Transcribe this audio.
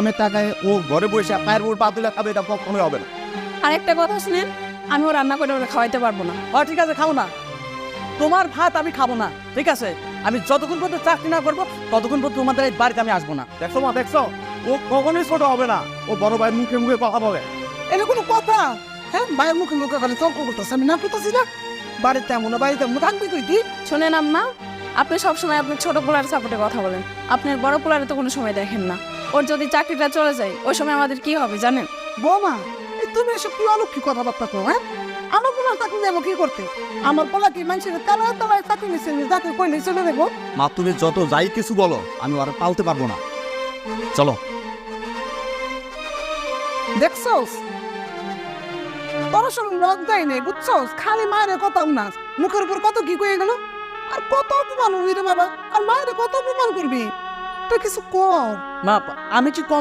আমি টাকায় ও ঘরে বসে পায়ের উপর পা তুলে খাবে, এটা কখনোই হবে না। আরেকটা কথা শুনেন, আমি ও রান্না করে ওরা খাওয়াইতে পারবো না। ঠিক আছে, খাবো না, তোমার ভাত আমি খাবো না, ঠিক আছে? আমি যতক্ষণ পর্যন্ত চাকরি না করবো ততক্ষণ পর্যন্ত তোমাদের এই বাড়িতে আমি আসবো না। দেখছো মা, দেখছো ও কখনোই ছোট হবে না, ও বড় ভাইয়ের মুখে মুখে কথা বলে। এটা কোনো কথা? হ্যাঁ, ভাইয়ের মুখে মুখে করে তর্ক করতেছে, আমি না করতেছি না? বাড়িতে এমন বাড়িতে এমন থাকবি তুই কি? শোনেন আম্মা, আপনি সবসময় আপনার ছোট পোলার সাপোর্টে কথা বলেন, আপনার বড় পোলারে তো কোনো সময় দেখেন না। ওর যদি চাকরিটা চলে যায় ওই সময় আমাদের কি হবে জানেন? বৌমা, এই তুমি এসব কি অলক্ষী কথাবার্তা কো? হ্যাঁ, আমার পোলার চাকরি দেবো কি করতে? আমার পোলা কি মানুষের তালায় তালায় চাকরি নিচ্ছে, যাকে কইলে চলে দেবো? মা তুমি যত যাই কিছু বলো, আমি আর পালতে পারবো না। চলো। দেখছোস, তোর সব লজ্জাই নেই, বুঝছোস? খালি মায়ের কথা না, মুখের উপর কত কি কয়ে গেল, আর কত অপমান হবি রে বাবা, আর মায়ের কত অপমান করবি? তুই কিছু কর। মা, আমি কি কম